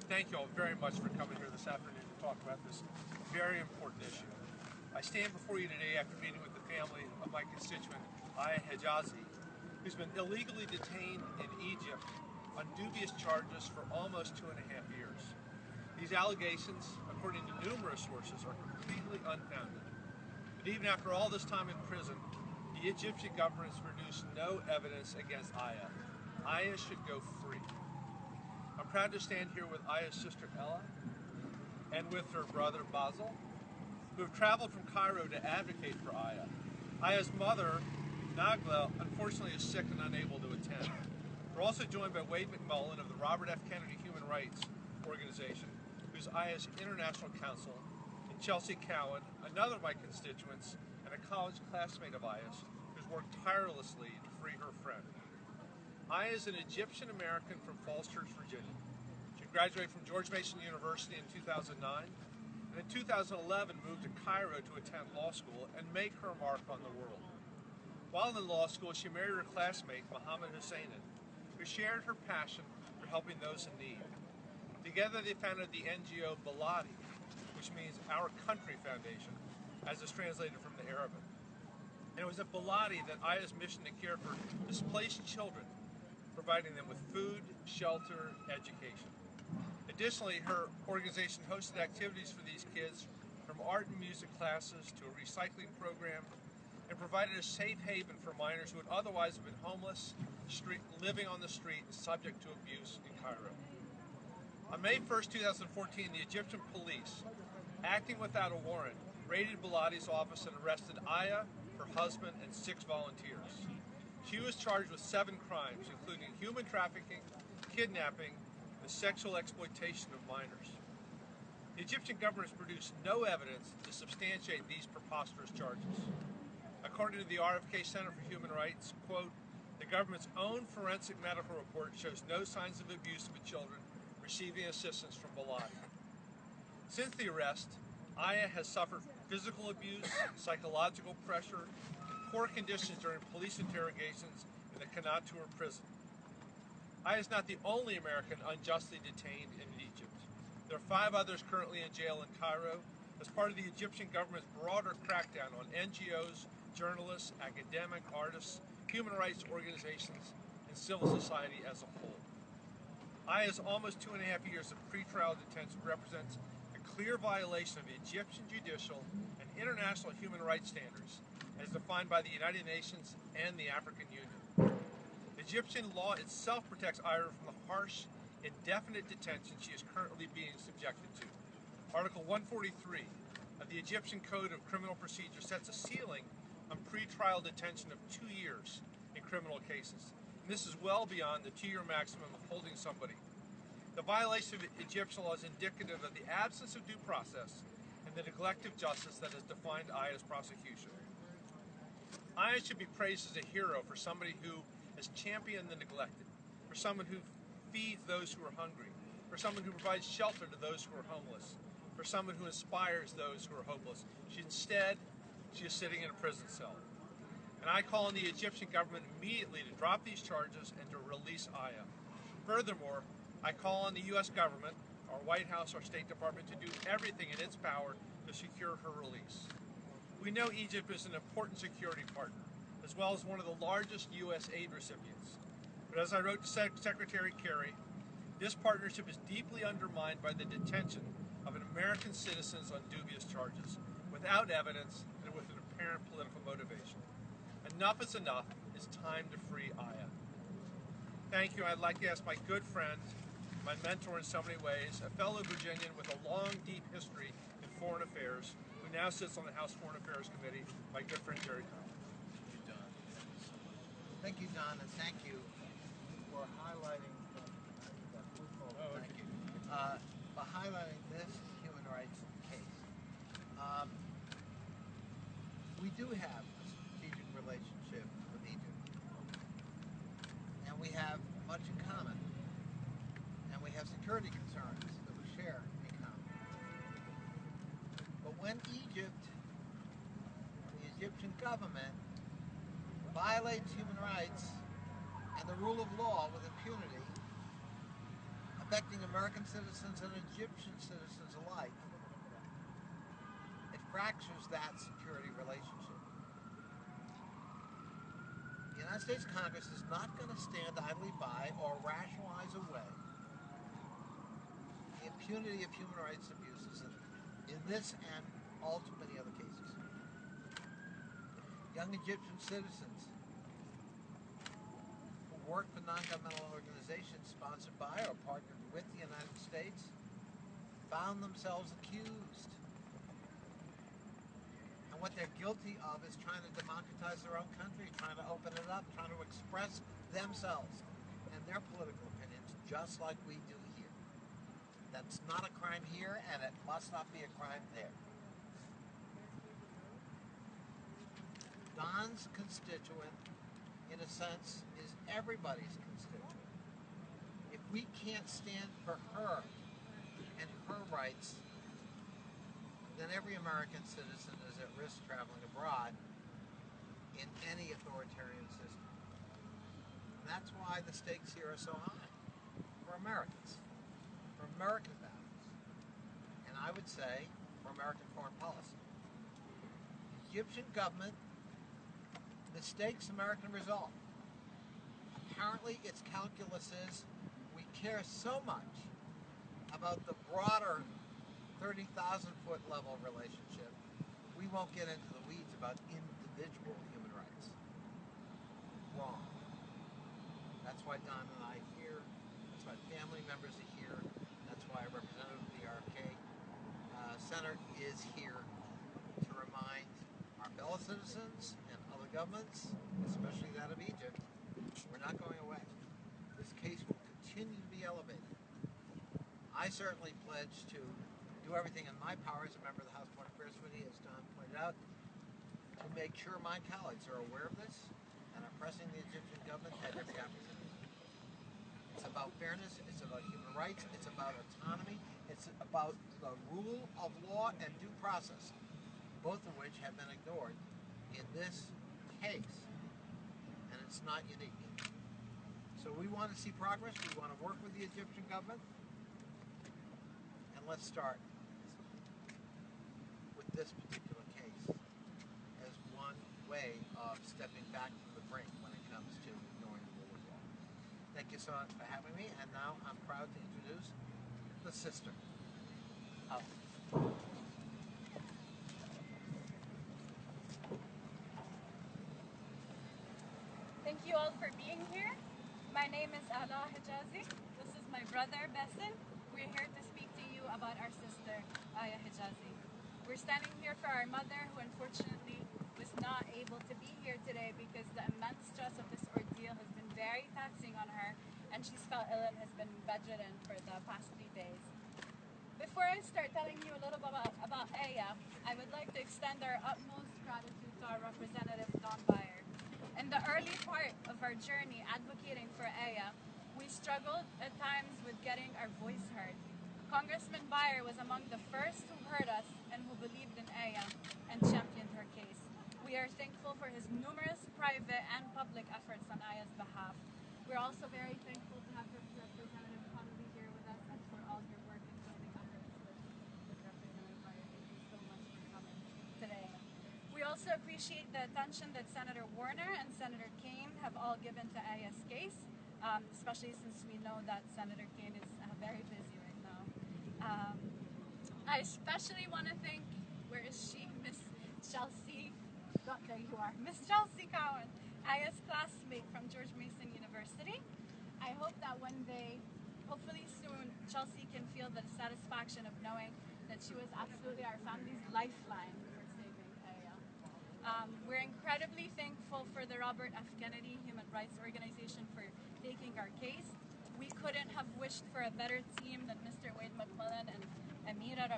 Thank you all very much for coming here this afternoon to talk about this very important issue. I stand before you today after meeting with the family of my constituent, Aya Hijazi, who's been illegally detained in Egypt on dubious charges for almost 2.5 years. These allegations, according to numerous sources, are completely unfounded. But even after all this time in prison, the Egyptian government has produced no evidence against Aya. Aya should go free. I'm proud to stand here with Aya's sister Ella and with her brother Basil, who have traveled from Cairo to advocate for Aya. Aya's mother, Nagla, unfortunately is sick and unable to attend. We're also joined by Wade McMullen of the Robert F. Kennedy Human Rights organization, who's Aya's international counsel, and Chelsea Cowan, another of my constituents and a college classmate of Aya's, who's worked tirelessly to free her friend. Aya is an Egyptian-American from Falls Church, Virginia. She graduated from George Mason University in 2009, and in 2011 moved to Cairo to attend law school and make her mark on the world. While in law school, she married her classmate, Mohammed Husseinin, who shared her passion for helping those in need. Together they founded the NGO Baladi, which means Our Country Foundation, as is translated from the Arabic. And it was at Baladi that Aya's mission to care for displaced children, providing them with food, shelter, education. Additionally, her organization hosted activities for these kids, from art and music classes to a recycling program, and provided a safe haven for minors who would otherwise have been homeless, living on the street, and subject to abuse in Cairo. On May 1st, 2014, the Egyptian police, acting without a warrant, raided Baladi's office and arrested Aya, her husband, and 6 volunteers. She was charged with 7 crimes, including human trafficking, kidnapping, and sexual exploitation of minors. The Egyptian government has produced no evidence to substantiate these preposterous charges. According to the RFK Center for Human Rights, quote, the government's own forensic medical report shows no signs of abuse of children receiving assistance from Baladi. Since the arrest, Aya has suffered physical abuse, psychological pressure, poor conditions during police interrogations in the Kanatur prison. Aya is not the only American unjustly detained in Egypt. There are 5 others currently in jail in Cairo as part of the Egyptian government's broader crackdown on NGOs, journalists, academic, artists, human rights organizations, and civil society as a whole. Aya's almost 2.5 years of pretrial detention represents a clear violation of Egyptian judicial and international human rights standards as defined by the United Nations and the African Union. Egyptian law itself protects Aya from the harsh, indefinite detention she is currently being subjected to. Article 143 of the Egyptian Code of Criminal Procedure sets a ceiling on pretrial detention of 2 years in criminal cases. And this is well beyond the 2-year maximum of holding somebody. The violation of Egyptian law is indicative of the absence of due process and the neglect of justice that has defined Aya's prosecution. Aya should be praised as a hero for somebody who has championed the neglected, for someone who feeds those who are hungry, for someone who provides shelter to those who are homeless, for someone who inspires those who are hopeless. Instead, she is sitting in a prison cell. And I call on the Egyptian government immediately to drop these charges and to release Aya. Furthermore, I call on the U.S. government, our White House, our State Department, to do everything in its power to secure her release. We know Egypt is an important security partner, as well as one of the largest U.S. aid recipients. But as I wrote to Secretary Kerry, this partnership is deeply undermined by the detention of an American citizens on dubious charges, without evidence and with an apparent political motivation. Enough is enough. It's time to free Aya. Thank you. I'd like to ask my good friend, my mentor in so many ways, a fellow Virginian with a long, deep history in foreign affairs, who now sits on the House Foreign Affairs Committee, my good friend Gerry Connolly. Thank you, Don, and thank you for highlighting for highlighting this human rights case. We do have a strategic relationship with Egypt, and we have much in common, and we have security concerns that we share in common. But when Egypt, the Egyptian government, violates human rights and the rule of law with impunity, a affecting American citizens and Egyptian citizens alike, it fractures that security relationship. The United States Congress is not going to stand idly by or rationalize away the impunity of human rights abuses in this and all too many other cases. Young Egyptian citizens who work for non-governmental organizations sponsored by or partnered with the United States found themselves accused. And what they're guilty of is trying to democratize their own country, trying to open it up, trying to express themselves and their political opinions just like we do here. That's not a crime here, and it must not be a crime there. Don's constituent, in a sense, is everybody's constituent. If we can't stand for her and her rights, then every American citizen is at risk traveling abroad in any authoritarian system. And that's why the stakes here are so high for Americans, for American values, and I would say for American foreign policy. The Egyptian government mistakes American resolve. Apparently its calculus is we care so much about the broader 30,000-foot level relationship, we won't get into the weeds about individual human rights. Wrong. That's why Don and I are here. That's why family members are here. That's why a representative of the RFK Center is here to remind our fellow citizens and other governments, especially that of Egypt, we're not going away. This case will continue to be elevated. I certainly pledge to do everything in my power as a member of the House Foreign Affairs Committee, as Don pointed out, to make sure my colleagues are aware of this and are pressing the Egyptian government at every opportunity. It's about fairness, it's about human rights, it's about autonomy, it's about the rule of law and due process, both of which have been ignored in this case, and it's not unique. So we want to see progress, we want to work with the Egyptian government, and let's start with this particular case as one way of stepping back from the brink when it comes to ignoring the rule of law. Thank you so much for having me, and now I'm proud to introduce the sister. Thank you all for being here. My name is Aya Hijazi. This is my brother, Bessen. We're here to speak to you about our sister, Aya Hijazi. We're standing here for our mother, who unfortunately was not able to be here today because the immense stress of this ordeal has been very taxing on her, and she's felt ill and has been bedridden for the past 3 days. Before I start telling you a little bit about Aya, I would like to extend our utmost gratitude to our representative, Don Beyer. In the early part of our journey advocating for Aya, we struggled at times with getting our voice heard. Congressman Beyer was among the first who heard us and who believed in Aya and championed her case. We are thankful for his numerous private and public efforts on Aya's behalf. We're also very thankful to have Representative Connolly here with us and for all your work and joining efforts with Representative Beyer. Thank you so much for coming today. We also appreciate the attention that Senator Warner and Senator Kaine have all given to Aya's case, especially since we know that Senator Kaine is very busy right now. I especially want to thank, where is she? Miss Chelsea, there you are, Miss Chelsea Cowan, Aya's classmate from George Mason University. I hope that one day, hopefully soon, Chelsea can feel the satisfaction of knowing that she was absolutely our family's lifeline for saving Aya. We're incredibly thankful for the Robert F. Kennedy Human Rights Organization for taking our case. We couldn't have wished for a better team than Mr. Wade McMullen and Amira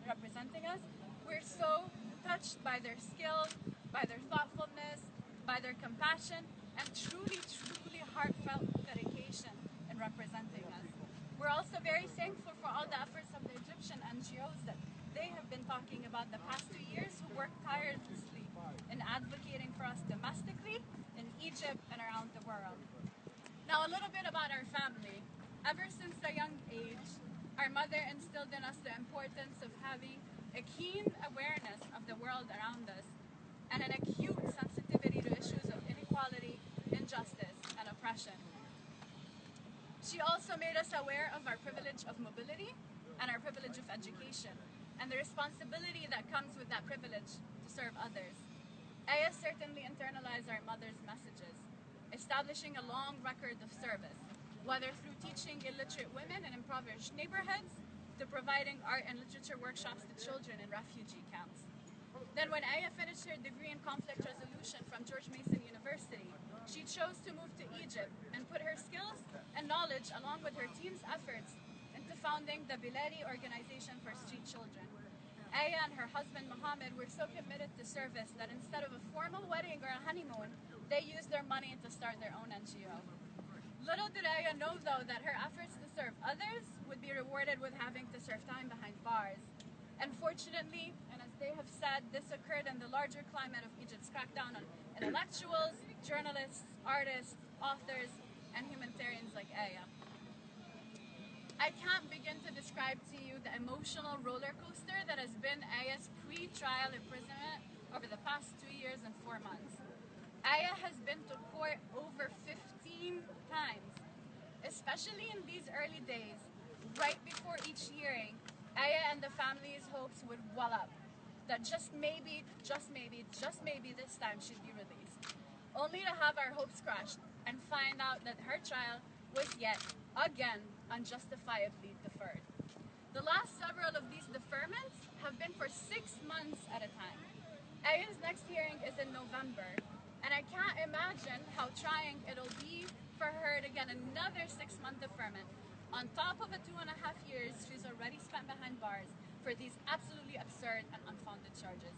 representing us. We're so touched by their skill, by their thoughtfulness, by their compassion, and truly, truly heartfelt dedication in representing us. We're also very thankful for all the efforts of the Egyptian NGOs that they have been talking about the past 2 years, who worked tirelessly in advocating for us domestically, in Egypt, and around the world. Now, a little bit about our family. Ever since the young Our mother instilled in us the importance of having a keen awareness of the world around us and an acute sensitivity to issues of inequality, injustice, and oppression. She also made us aware of our privilege of mobility and our privilege of education, and the responsibility that comes with that privilege to serve others. Aya certainly internalized our mother's messages, establishing a long record of service, whether through teaching illiterate women in impoverished neighborhoods to providing art and literature workshops to children in refugee camps. Then when Aya finished her degree in conflict resolution from George Mason University, she chose to move to Egypt and put her skills and knowledge along with her team's efforts into founding the Biladi Organization for Street Children. Aya and her husband Mohammed were so committed to service that instead of a formal wedding or a honeymoon, they used their money to start their own NGO. Little did Aya know, though, that her efforts to serve others would be rewarded with having to serve time behind bars. Unfortunately, and as they have said, this occurred in the larger climate of Egypt's crackdown on intellectuals, journalists, artists, authors, and humanitarians like Aya. I can't begin to describe to you the emotional roller coaster that has been Aya's pre-trial imprisonment over the past 2 years and 4 months. Aya has been to court over 15 times, especially in these early days. Right before each hearing, Aya and the family's hopes would well up that just maybe this time she'd be released, only to have our hopes crushed and find out that her trial was yet again unjustifiably deferred. The last several of these deferments have been for 6 months at a time. Aya's next hearing is in November, and I can't imagine how trying it'll be for her to get another 6-month deferment on top of the 2.5 years she's already spent behind bars for these absolutely absurd and unfounded charges.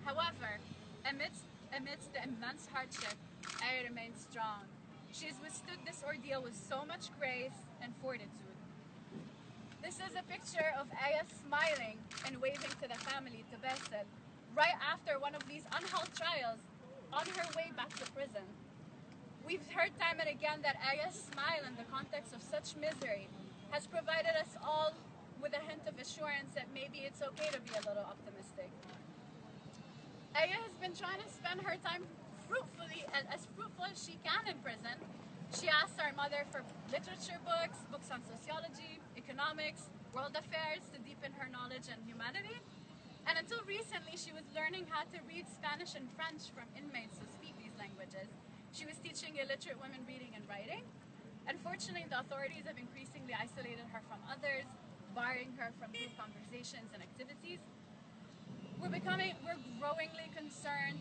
However, amidst the immense hardship, Aya remains strong. She has withstood this ordeal with so much grace and fortitude. This is a picture of Aya smiling and waving to the family, to Basil, right after one of these unheld trials on her way back to prison. We've heard time and again that Aya's smile in the context of such misery has provided us all with a hint of assurance that maybe it's okay to be a little optimistic. Aya has been trying to spend her time as fruitful as she can in prison. She asks our mother for literature books on sociology, economics, world affairs to deepen her knowledge and humanity. And until recently, she was learning how to read Spanish and French from inmates who speak these languages. She was teaching illiterate women reading and writing. Unfortunately, the authorities have increasingly isolated her from others, barring her from group conversations and activities. We're growingly concerned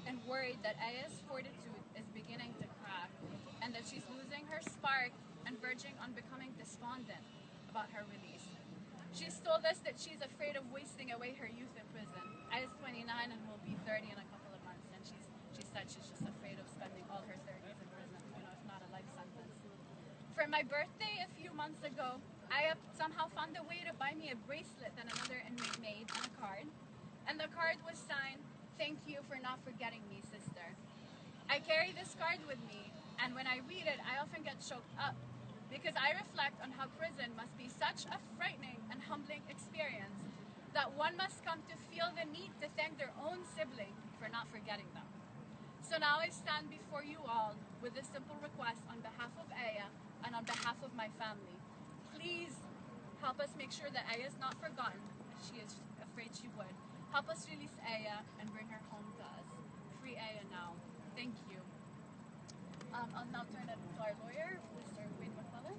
and worried that Aya's fortitude is beginning to crack and that she's losing her spark and verging on becoming despondent about her release. She's told us that she's afraid of wasting away her youth in prison. Aya's 29 and will be 30 in a couple of months, and she said she's just afraid of spending all her 30s in prison, if not a life sentence. For my birthday a few months ago, Aya somehow found a way to buy me a bracelet that another inmate made and a card. And the card was signed, "Thank you for not forgetting me, sister." I carry this card with me, and when I read it, I often get choked up because I reflect on how prison must be such a frightening and humbling experience that one must come to feel the need to thank their own sibling for not forgetting them. So now I stand before you all with a simple request on behalf of Aya and on behalf of my family. Please help us make sure that Aya is not forgotten, as she is afraid she would. Help us release Aya and bring her home to us. Free Aya now. Thank you. I'll now turn it to our lawyer, Mr. McMullen.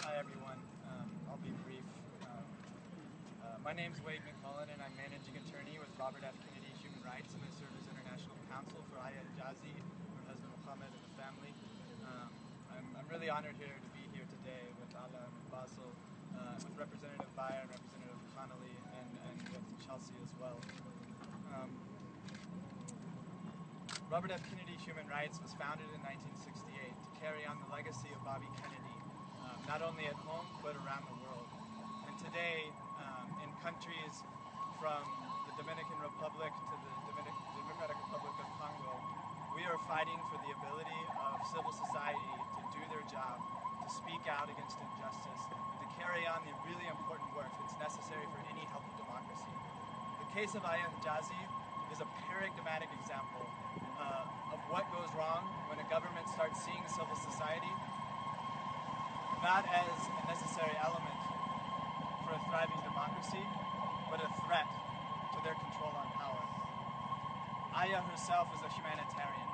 Hi everyone. I'll be brief. My name's Wade McMullen and I'm managing attorney with Robert F. Kennedy Human Rights, and I serve as international counsel for Aya Hijazi, her husband Mohammed, and the family. I'm really honored to be here today with Alumna and Basel, with Representative Beyer and Representative Connolly, and with Chelsea as well. Robert F. Kennedy Human Rights was founded in 1968 to carry on the legacy of Bobby Kennedy, not only at home but around the world. And today, in countries from the Dominican Republic to the Democratic Republic of Congo, We are fighting for the ability of civil society to do their job, to speak out against injustice, and to carry on the really important work that's necessary for any healthy democracy. The case of Aya Hijazi is a paradigmatic example of what goes wrong when a government starts seeing civil society not as a necessary element for a thriving democracy, but a threat to their control on power. Aya herself is a humanitarian.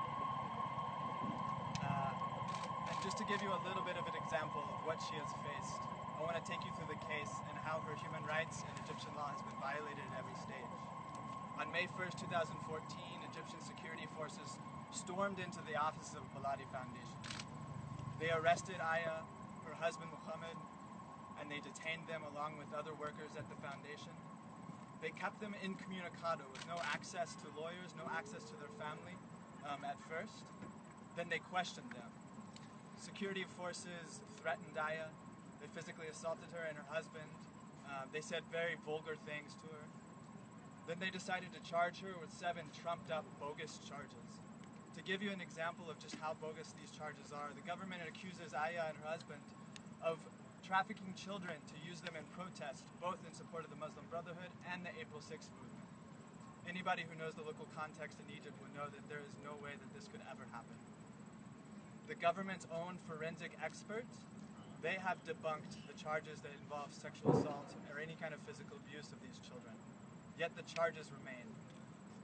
And just to give you a little bit of an example of what she has faced, I want to take you through the case and how her human rights and Egyptian law has been violated at every stage. On May 1st, 2014, Egyptian security forces stormed into the offices of Baladi Foundation. They arrested Aya, her husband Muhammad, and they detained them along with other workers at the foundation. They kept them incommunicado with no access to lawyers, no access to their family at first. Then they questioned them. Security forces threatened Aya. They physically assaulted her and her husband. They said very vulgar things to her. Then they decided to charge her with 7 trumped up bogus charges. To give you an example of just how bogus these charges are, the government accuses Aya and her husband of trafficking children to use them in protest, both in support of the Muslim Brotherhood and the April 6th movement. Anybody who knows the local context in Egypt would know that there is no way that this could ever happen. The government's own forensic experts, they have debunked the charges that involve sexual assault or any kind of physical abuse of these children. Yet the charges remain.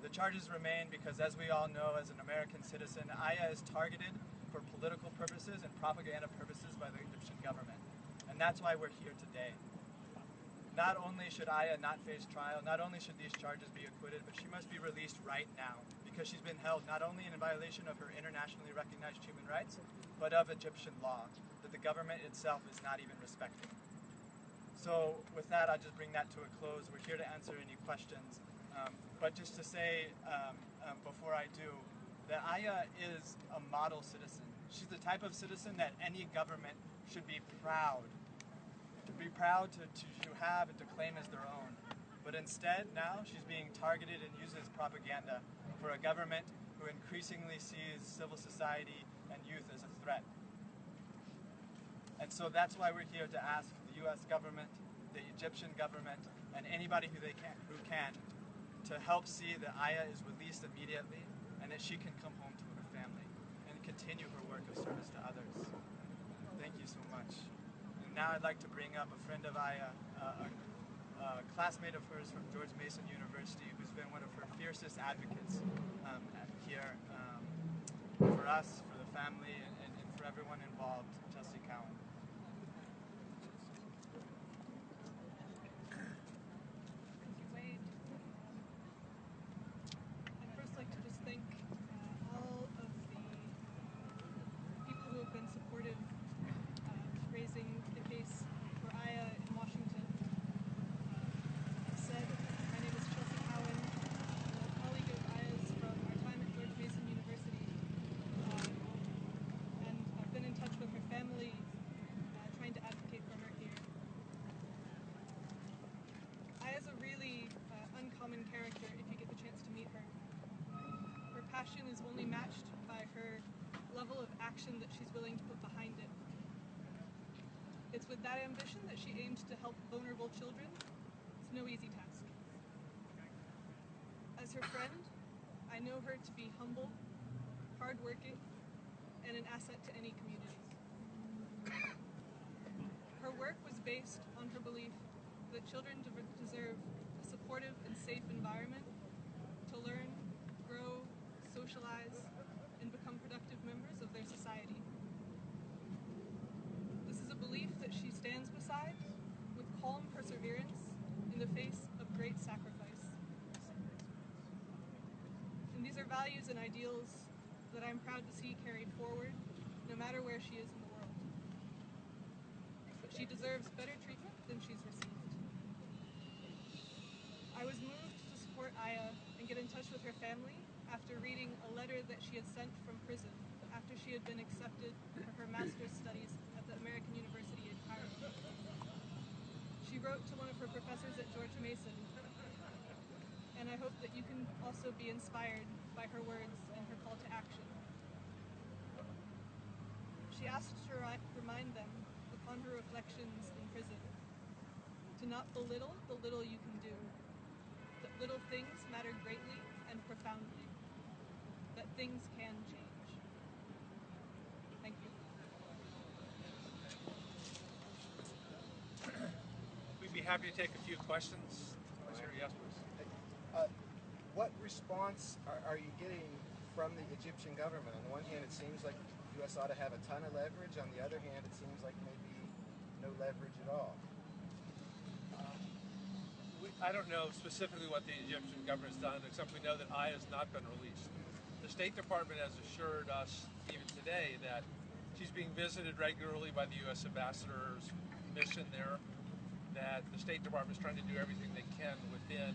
The charges remain because, as we all know, as an American citizen, Aya is targeted for political purposes and propaganda purposes by the Egyptian government. And that's why we're here today. Not only should Aya not face trial, not only should these charges be acquitted, but she must be released right now because she's been held not only in violation of her internationally recognized human rights, but of Egyptian law that the government itself is not even respecting. So with that, I'll just bring that to a close. We're here to answer any questions. But just to say before I do, that Aya is a model citizen. She's the type of citizen that any government should be proud to have and to claim as their own. But instead, now she's being targeted and used as propaganda for a government who increasingly sees civil society and youth as a threat. And so that's why we're here to ask the U.S. government, the Egyptian government, and anybody who can to help see that Aya is released immediately and that she can come home to her family and continue her work of service to others. Thank you so much. And now I'd like to bring up a friend of Aya, a classmate of hers from George Mason University, who's been one of her fiercest advocates here for us, for the family, and for everyone involved, Chelsea Cowan. Supportive raising the case for Aya in Washington. As said, my name is Chelsea Cowan. I'm a colleague of Aya's from our time at George Mason University. And I've been in touch with her family, trying to advocate for her here. Aya's a really uncommon character if you get the chance to meet her. Her passion is only matched by her level of action that she's willing to put behind it. It's with that ambition that she aims to help vulnerable children. It's no easy task. As her friend, I know her to be humble, hardworking, and an asset to any community. Her work was based on her belief that children deserve a supportive and safe environment to learn, grow, socialize, and become productive members of their society. This is a belief that she stands beside with calm perseverance in the face of great sacrifice. And these are values and ideals that I'm proud to see carried forward, no matter where she is in the world. But she deserves better treatment than she's received. I was moved to support Aya and get in touch with her family after reading a letter that she had sent from prison after she had been accepted for her master's studies at the American University in Cairo. She wrote to one of her professors at George Mason, and I hope that you can also be inspired by her words and her call to action. she asked to remind them, upon her reflections in prison, to not belittle the little you can do, that little things matter greatly and profoundly, that things can change. Thank you. We'd be happy to take a few questions. Yes, please. What response are you getting from the Egyptian government? On the one hand, it seems like the U.S. ought to have a ton of leverage. On the other hand, it seems like maybe no leverage at all. I don't know specifically what the Egyptian government has done, except we know that Aya has not been released. The State Department has assured us, even today, that she's being visited regularly by the U.S. ambassador's mission there, that the State Department is trying to do everything they can within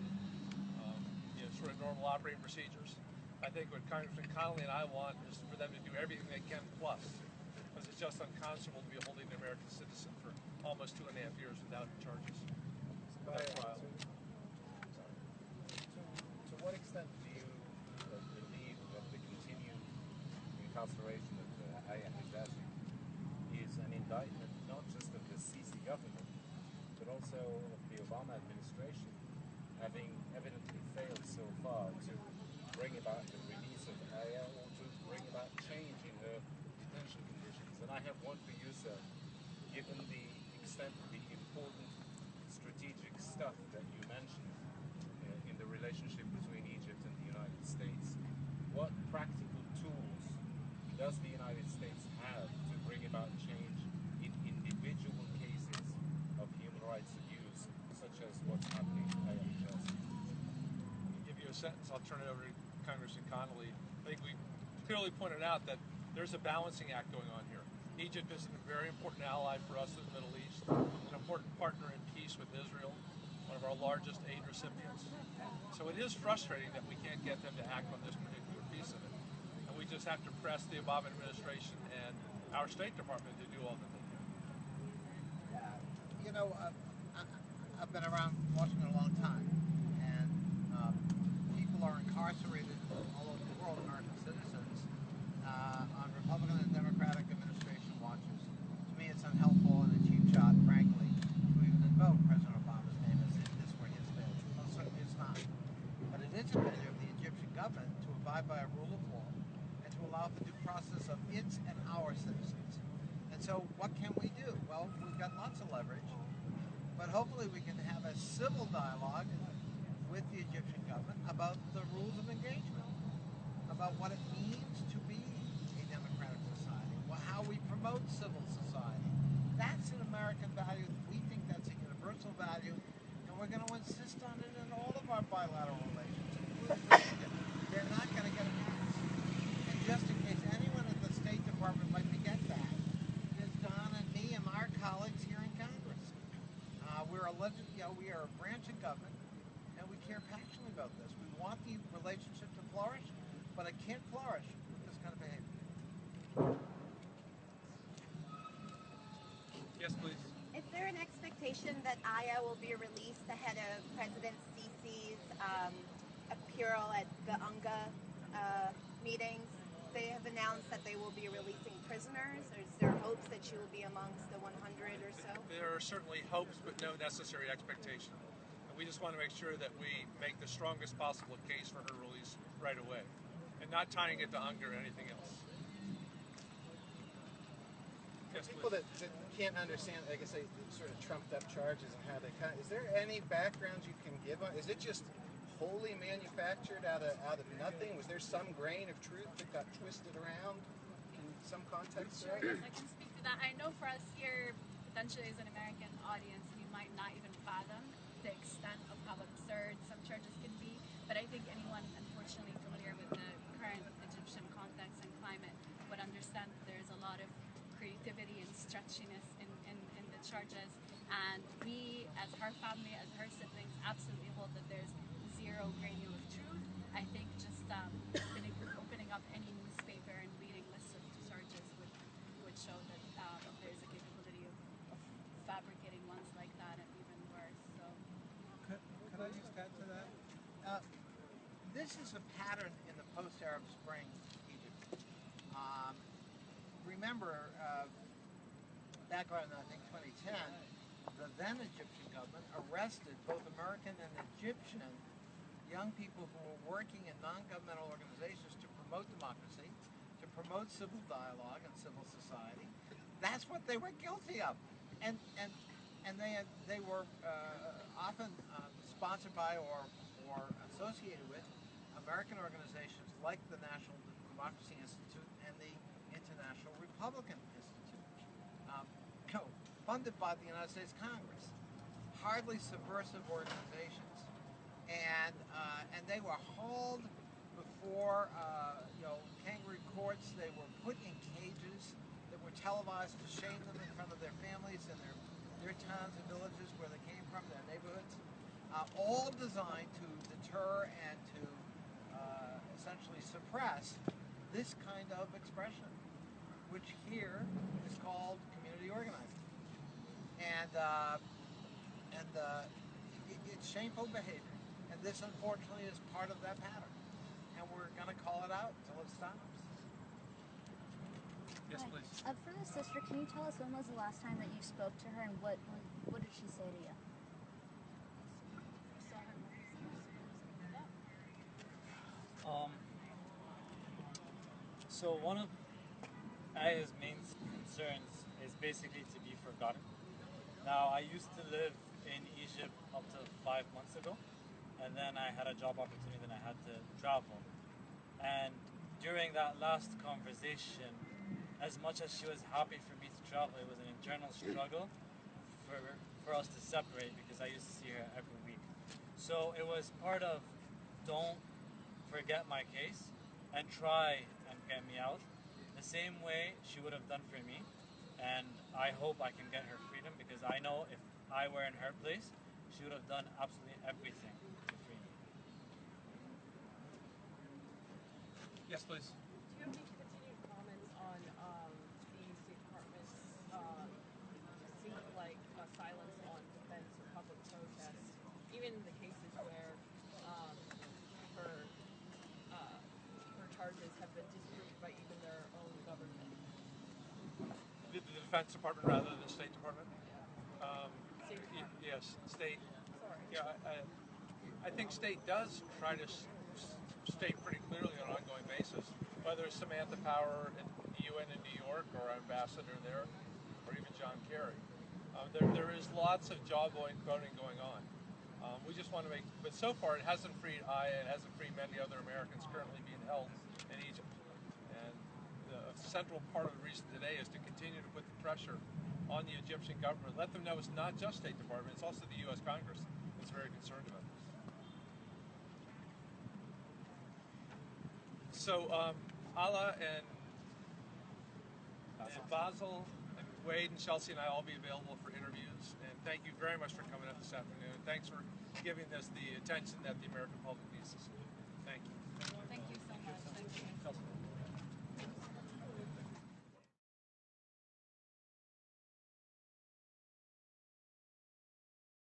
sort of normal operating procedures. I think what Congressman Connolly and I want is for them to do everything they can plus, because it's just unconscionable to be holding an American citizen for almost 2.5 years without charges. To what extent do you believe that the continued incarceration of Aya Hijazi is an indictment not just of the Sisi government, but also of the Obama administration, having evidently failed so far to bring about the release of Aya or to bring about change in her detention conditions? And I have one for you, sir. Given the extent of the important strategic stuff that you mentioned in the relationship between Egypt and the United States, what practical tools does the United States have to bring about change in individual cases of human rights abuse, such as what's happening to Aya Hijazi? To give you a sentence, I'll turn it over to Congressman Connolly. I think we clearly pointed out that there's a balancing act going on here. Egypt is a very important ally for us in the Middle East, an important partner in peace with Israel, one of our largest aid recipients. So it is frustrating that we can't get them to act on this particular piece of it. And we just have to press the Obama administration and our State Department to do all that they can. You know, I've been around Washington a long time, and people are incarcerated all over the world, American citizens, on Republican and Democratic administration watches. To me, it's unhelpful and a cheap shot, frankly, to even invoke President Obama's name as if this were his failure. Most certainly it's not. But it is a failure of the Egyptian government to abide by a rule of law and to allow for due process of its and our citizens. And so what can we do? Well, we've got lots of leverage, but hopefully we can have a civil dialogue with the Egyptian government about the rules of engagement, about what it means to be a democratic society, how we promote civil society. That's an American value. We think that's a universal value, and we're going to insist on it in all of our bilateral relations, including with Egypt. They're not going to get a pass. And just in case anyone at the State Department might forget that, there's Don and me and our colleagues here in Congress. We are a branch of government, and we care passionately about this. We want the relationship to flourish, but it can't flourish with this kind of behavior. Yes, please. Is there an expectation that Aya will be released ahead of President Sisi's appeal at the UNGA meetings? They have announced that they will be releasing prisoners. Or is there hopes that she will be amongst the 100 or so? There are certainly hopes, but no necessary expectation. And we just want to make sure that we make the strongest possible case for her release right away, and not tying it to UNGA or anything else. Yes, people that can't understand, I guess, they sort of trumped up charges and how they is there any background you can give on? Is it just wholly manufactured out of nothing? Was there some grain of truth that got twisted around in some context? Sure, yes, I can speak to that. I know for us here, potentially as an American audience, we might not even fathom the extent of how absurd some charges can be, but I think anyone unfortunately familiar with the current Egyptian context and climate would understand that there's a lot of creativity and stretchiness in the charges, and we, as her family, as her siblings, absolutely hold that there's zero granular of truth. I think just opening up any newspaper and reading lists of charges would show that there's a capability of fabricating ones like that and even worse. So, could I just add to that? This is a pattern in the post-Arab Spring Egypt. remember, back around, I think, 2010, the then Egyptian government arrested both American and Egyptian young people who were working in non-governmental organizations to promote democracy, to promote civil dialogue and civil society. That's what they were guilty of. And they were often sponsored by or associated with American organizations like the National Democracy Institute and the International Republican Institute, funded by the United States Congress. Hardly subversive organizations, and they were hauled before kangaroo courts. They were put in cages that were televised to shame them in front of their families and their towns and villages where they came from, their neighborhoods, all designed to deter and to essentially suppress this kind of expression, which here is called community organizing. And it's shameful behavior. And this, unfortunately, is part of that pattern. And we're going to call it out until it stops. Yes, please. For the sister, can you tell us when was the last time that you spoke to her, and what did she say to you? So one of Aya's main concerns is basically to be forgotten. Now, I used to live in Egypt up to 5 months ago, and then I had a job opportunity and I had to travel. And during that last conversation, as much as she was happy for me to travel, it was an internal struggle for us to separate because I used to see her every week. So it was part of don't forget my case and try and get me out the same way she would have done for me. And I hope I can get her freedom because I know if I were in her place, she would have done absolutely everything to free me. Yes, please. Do you have any continued comments on the State Department's seemed like silence on defense or public protests, even in the cases where her charges have been disproved by even their own government? The Defense Department rather than the State Department? Yes, State. Sorry. Yeah, I think State does try to state pretty clearly on an ongoing basis, whether it's Samantha Power at the UN in New York or our ambassador there, or even John Kerry. There is lots of jawbone voting going on. We just want to make, but so far it hasn't freed Aya, it hasn't freed many other Americans currently being held in Egypt. And the central part of the reason today is to continue to put the pressure on the Egyptian government. Let them know it's not just State Department, it's also the U.S. Congress that's very concerned about this. So, Ala and Basil and Wade and Chelsea and I all be available for interviews. And thank you very much for coming up this afternoon. Thanks for giving us the attention that the American public needs to see. Thank you.